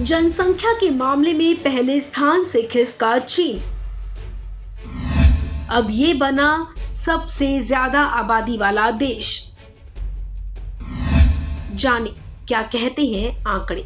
जनसंख्या के मामले में पहले स्थान से खिसका चीन, अब ये बना सबसे ज्यादा आबादी वाला देश। जाने क्या कहते हैं आंकड़े।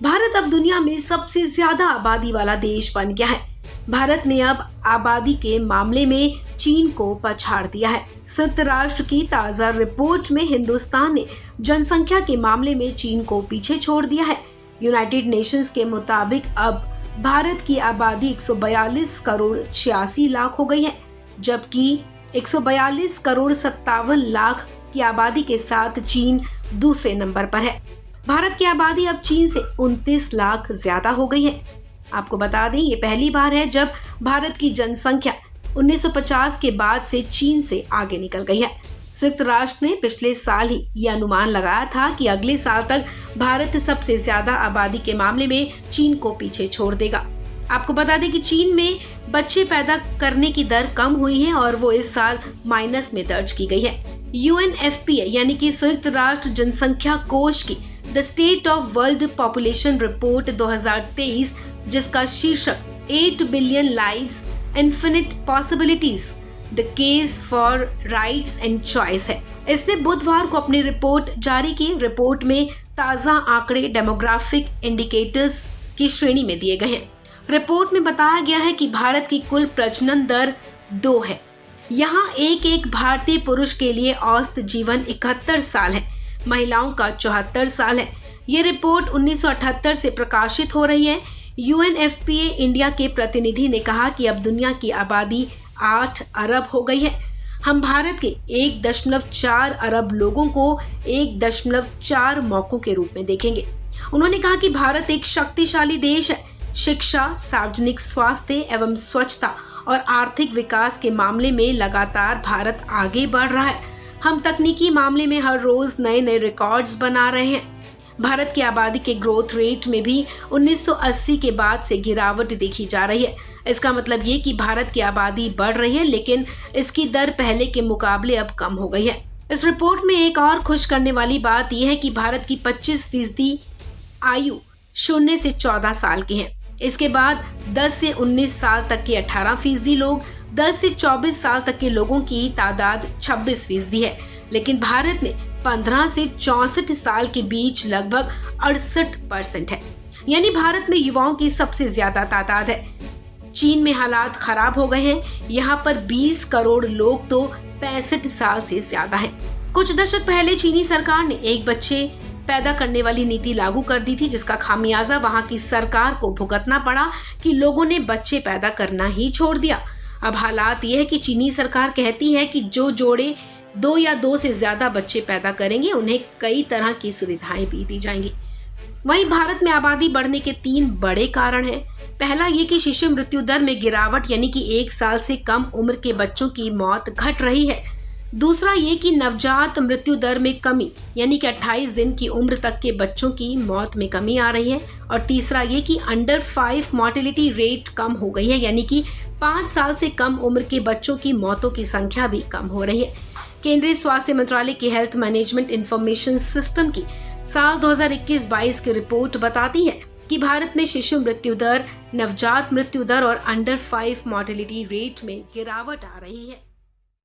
भारत अब दुनिया में सबसे ज्यादा आबादी वाला देश बन गया है। भारत ने अब आबादी के मामले में चीन को पछाड़ दिया है। संयुक्त राष्ट्र की ताजा रिपोर्ट में हिंदुस्तान ने जनसंख्या के मामले में चीन को पीछे छोड़ दिया है। यूनाइटेड नेशंस के मुताबिक अब भारत की आबादी 142 करोड़ 86 लाख हो गई है, जबकि 142 करोड़ 57 लाख की आबादी के साथ चीन दूसरे नंबर पर है। भारत की आबादी अब चीन से 29 लाख ज्यादा हो गई है। आपको बता दें, ये पहली बार है जब भारत की जनसंख्या 1950 के बाद से चीन से आगे निकल गई है। संयुक्त राष्ट्र ने पिछले साल ही ये अनुमान लगाया था कि अगले साल तक भारत सबसे ज्यादा आबादी के मामले में चीन को पीछे छोड़ देगा। आपको बता दें कि चीन में बच्चे पैदा करने की दर कम हुई है और वो इस साल माइनस में दर्ज की गई है। UNFPA यानी कि संयुक्त राष्ट्र जनसंख्या कोष की the state of world population report 2023, जिसका शीर्षक 8 billion lives infinite possibilities the case for rights and choice है, इसने बुधवार को अपनी रिपोर्ट जारी की। रिपोर्ट में ताजा आंकड़े डेमोग्राफिक इंडिकेटर्स की श्रेणी में दिए गए हैं। रिपोर्ट में बताया गया है कि भारत की कुल प्रजनन दर 2 है। यहाँ एक भारतीय पुरुष के लिए औसत जीवन 71 साल है, महिलाओं का 74 साल है। ये रिपोर्ट 1978 से प्रकाशित हो रही है। UNFPA इंडिया के प्रतिनिधि ने कहा कि अब दुनिया की आबादी 8 अरब हो गई है। हम भारत के 1.4 अरब लोगों को 1.4 मौकों के रूप में देखेंगे। उन्होंने कहा कि भारत एक शक्तिशाली देश है। शिक्षा, सार्वजनिक स्वास्थ्य एवं स्वच्छता और आर्थिक विकास के मामले में लगातार भारत आगे बढ़ रहा है। हम तकनीकी मामले में हर रोज नए रिकॉर्ड्स बना रहे हैं। भारत की आबादी के ग्रोथ रेट में भी 1980 के बाद से गिरावट देखी जा रही है। इसका मतलब ये कि भारत की आबादी बढ़ रही है, लेकिन इसकी दर पहले के मुकाबले अब कम हो गई है। इस रिपोर्ट में एक और खुश करने वाली बात यह है कि भारत की 25% आयु 0 से 14 साल की है। इसके बाद 10 से 19 साल तक के 18% लोग, 10 से 24 साल तक के लोगों की तादाद 26% है, लेकिन भारत में 15 से 64 साल के बीच लगभग 68% है। यानी भारत में युवाओं की सबसे ज्यादा तादाद है। चीन में हालात खराब हो गए हैं। यहाँ पर 20 करोड़ लोग तो 65 साल से ज्यादा हैं। कुछ दशक पहले चीनी सरकार ने एक बच्चे पैदा करने वाली नीति लागू कर दी थी, जिसका खामियाजा वहाँ की सरकार को भुगतना पड़ा कि लोगों ने बच्चे पैदा करना ही छोड़ दिया। अब हालात ये है कि चीनी सरकार कहती है कि जो जोड़े 2 या 2 से ज्यादा बच्चे पैदा करेंगे, उन्हें कई तरह की सुविधाएं भी दी जाएंगी। वहीं भारत में आबादी बढ़ने के 3 बड़े कारण हैं। पहला ये कि शिशु मृत्यु दर में गिरावट, यानी कि 1 साल से कम उम्र के बच्चों की मौत घट रही है। दूसरा ये कि नवजात मृत्यु दर में कमी, यानी कि 28 दिन की उम्र तक के बच्चों की मौत में कमी आ रही है। और तीसरा ये कि अंडर 5 मोर्टेलिटी रेट कम हो गई है, यानी कि 5 साल से कम उम्र के बच्चों की मौतों की संख्या भी कम हो रही है। केंद्रीय स्वास्थ्य मंत्रालय की हेल्थ मैनेजमेंट इंफॉर्मेशन सिस्टम की साल 2021-22 की रिपोर्ट बताती है कि भारत में शिशु मृत्यु दर, नवजात मृत्यु दर और अंडर 5 मोर्टेलिटी रेट में गिरावट आ रही है।